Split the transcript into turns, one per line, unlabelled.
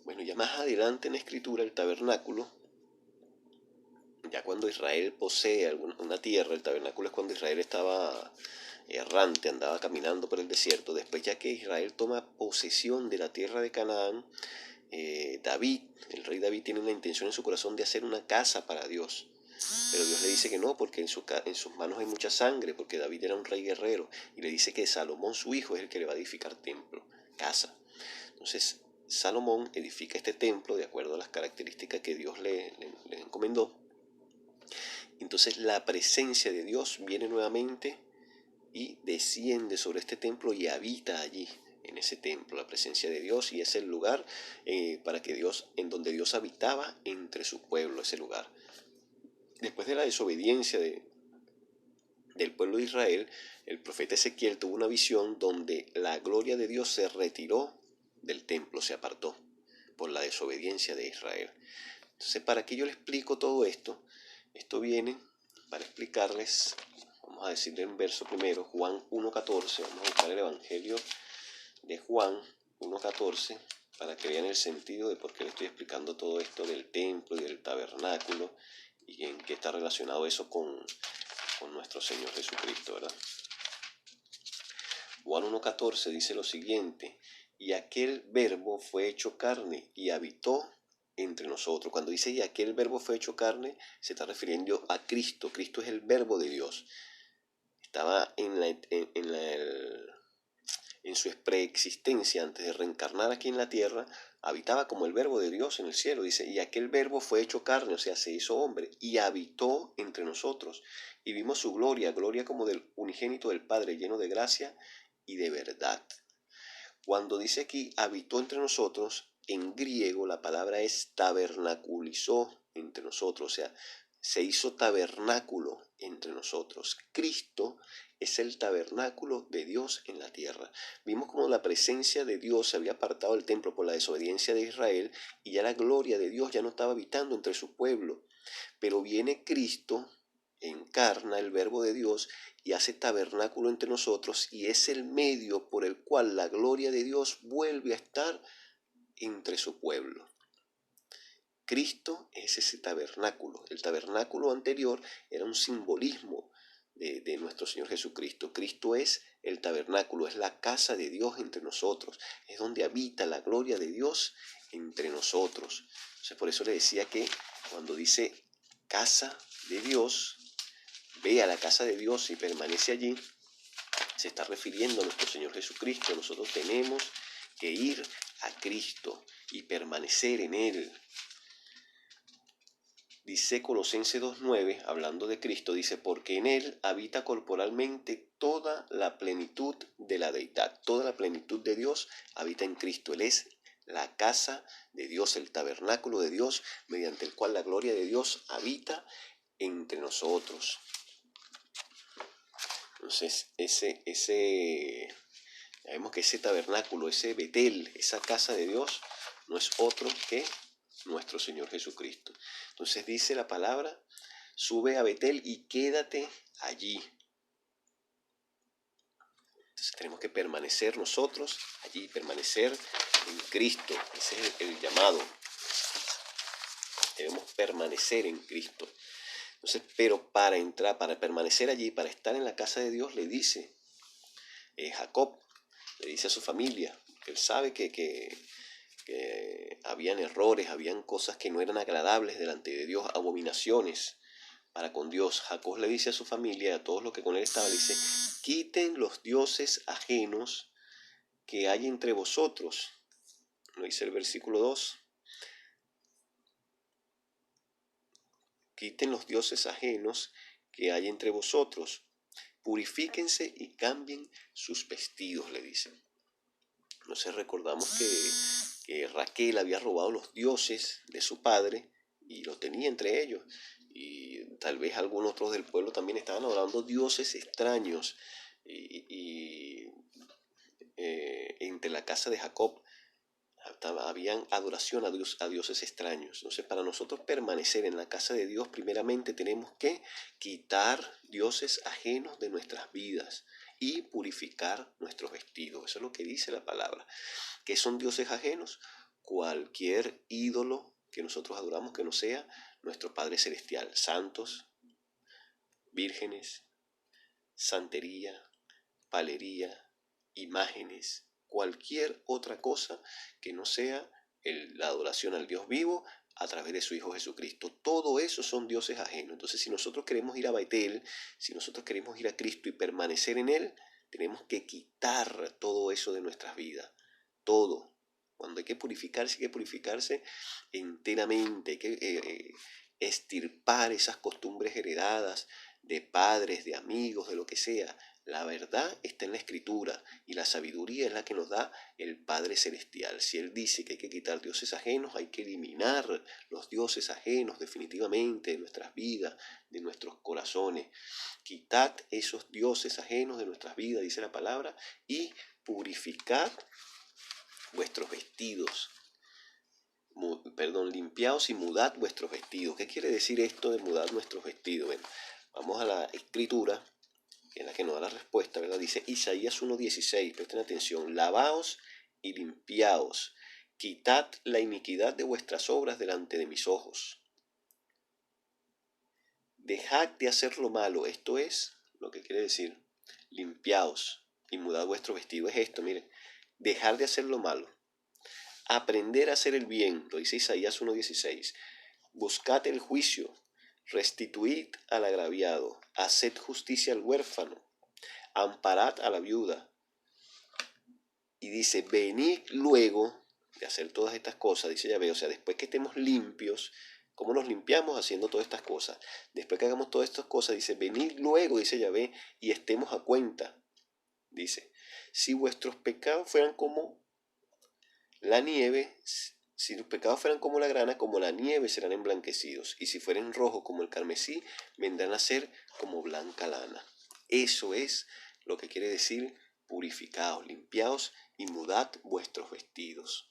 Bueno, ya más adelante en la escritura, el tabernáculo, ya cuando Israel posee una tierra, el tabernáculo es cuando Israel estaba errante, andaba caminando por el desierto. Después, ya que Israel toma posesión de la tierra de Canaán, David, el rey David, tiene una intención en su corazón de hacer una casa para Dios. Pero Dios le dice que no, porque en sus manos hay mucha sangre, porque David era un rey guerrero. Y le dice que Salomón, su hijo, es el que le va a edificar templo, casa. Entonces, Salomón edifica este templo de acuerdo a las características que Dios le encomendó. Entonces, la presencia de Dios viene nuevamente y desciende sobre este templo y habita allí, en ese templo, la presencia de Dios, y es el lugar para que Dios, en donde Dios habitaba entre su pueblo, ese lugar. Después de la desobediencia del pueblo de Israel, el profeta Ezequiel tuvo una visión donde la gloria de Dios se retiró del templo, se apartó por la desobediencia de Israel. Entonces, ¿para qué yo le explico todo esto? Esto viene para explicarles, vamos a decirle en verso primero, Juan 1.14, vamos a buscar el Evangelio de Juan 1.14, para que vean el sentido de por qué le estoy explicando todo esto del templo y del tabernáculo, y en qué está relacionado eso con nuestro Señor Jesucristo, ¿verdad? Juan 1.14 dice lo siguiente: y aquel verbo fue hecho carne y habitó entre nosotros. Cuando dice y aquel verbo fue hecho carne, se está refiriendo a Cristo. Cristo es el verbo de Dios. Estaba en su preexistencia, antes de reencarnar aquí en la tierra, habitaba como el verbo de Dios en el cielo. Dice, y aquel verbo fue hecho carne, o sea, se hizo hombre, y habitó entre nosotros. Y vimos su gloria, gloria como del unigénito del Padre, lleno de gracia y de verdad. Cuando dice aquí, habitó entre nosotros, en griego la palabra es tabernaculizó entre nosotros, o sea, se hizo tabernáculo entre nosotros. Cristo es el tabernáculo de Dios en la tierra. Vimos como la presencia de Dios se había apartado del templo por la desobediencia de Israel, y ya la gloria de Dios ya no estaba habitando entre su pueblo. Pero viene Cristo, encarna el verbo de Dios y hace tabernáculo entre nosotros, y es el medio por el cual la gloria de Dios vuelve a estar entre su pueblo. Cristo es ese tabernáculo. El tabernáculo anterior era un simbolismo de nuestro Señor Jesucristo. Cristo es el tabernáculo, es la casa de Dios entre nosotros, es donde habita la gloria de Dios entre nosotros. Entonces, por eso le decía que cuando dice casa de Dios, ve a la casa de Dios y permanece allí, se está refiriendo a nuestro Señor Jesucristo. Nosotros tenemos que ir a Cristo y permanecer en Él. Dice Colosenses 2.9, hablando de Cristo, dice, porque en Él habita corporalmente toda la plenitud de la deidad. Toda la plenitud de Dios habita en Cristo. Él es la casa de Dios, el tabernáculo de Dios, mediante el cual la gloria de Dios habita entre nosotros. Entonces, vemos que ese tabernáculo, ese Betel, esa casa de Dios, no es otro que nuestro Señor Jesucristo. Entonces dice la palabra, sube a Betel y quédate allí. Entonces tenemos que permanecer nosotros allí, permanecer en Cristo. Ese es el llamado. Debemos permanecer en Cristo. Entonces, pero para entrar, para permanecer allí, para estar en la casa de Dios, le dice Jacob, le dice a su familia, que él sabe que habían errores, habían cosas que no eran agradables delante de Dios, abominaciones para con Dios. Jacob le dice a su familia, a todos los que con él estaban, le dice, quiten los dioses ajenos que hay entre vosotros. Lo dice el versículo 2. Quiten los dioses ajenos que hay entre vosotros. Purifíquense y cambien sus vestidos, le dice. Entonces recordamos que Raquel había robado los dioses de su padre y los tenía entre ellos. Y tal vez algunos otros del pueblo también estaban adorando dioses extraños. Entre la casa de Jacob habían adoración a dioses extraños. Entonces, para nosotros permanecer en la casa de Dios, primeramente tenemos que quitar dioses ajenos de nuestras vidas y purificar nuestros vestidos. Eso es lo que dice la palabra. ¿Qué son dioses ajenos? cualquier ídolo que nosotros adoramos que no sea nuestro Padre Celestial. Santos, vírgenes, santería, palería, imágenes, cualquier otra cosa que no sea la adoración al Dios vivo a través de su Hijo Jesucristo. Todo eso son dioses ajenos. Entonces, si nosotros queremos ir a Betel, si nosotros queremos ir a Cristo y permanecer en Él, tenemos que quitar todo eso de nuestras vidas. Todo. Cuando hay que purificarse enteramente. Hay que extirpar esas costumbres heredadas de padres, de amigos, de lo que sea. La verdad está en la Escritura y la sabiduría es la que nos da el Padre Celestial. Si Él dice que hay que quitar dioses ajenos, hay que eliminar los dioses ajenos definitivamente de nuestras vidas, de nuestros corazones. Quitad esos dioses ajenos de nuestras vidas, dice la palabra, y purificad vuestros vestidos. Limpiaos y mudad vuestros vestidos. ¿Qué quiere decir esto de mudar nuestros vestidos? Bueno, vamos a la Escritura, en la que nos da la respuesta, ¿verdad? Dice Isaías 1:16, presten atención: lavaos y limpiaos, quitad la iniquidad de vuestras obras delante de mis ojos. Dejad de hacer lo malo, esto es lo que quiere decir limpiaos y mudad vuestro vestido. Es esto, miren, dejar de hacer lo malo, aprender a hacer el bien, lo dice Isaías 1:16. Buscad el juicio, restituid al agraviado, haced justicia al huérfano, amparad a la viuda. Y dice, venid luego de hacer todas estas cosas, dice Yahvé, o sea, después que estemos limpios. ¿Cómo nos limpiamos? Haciendo todas estas cosas. Después que hagamos todas estas cosas, dice, venid luego, dice Yahvé, y estemos a cuenta. Dice, si vuestros pecados fueran como la nieve, si los pecados fueran como la grana, como la nieve serán emblanquecidos. Y si fueren rojos como el carmesí, vendrán a ser como blanca lana. Eso es lo que quiere decir purificaos, limpiaos y mudad vuestros vestidos.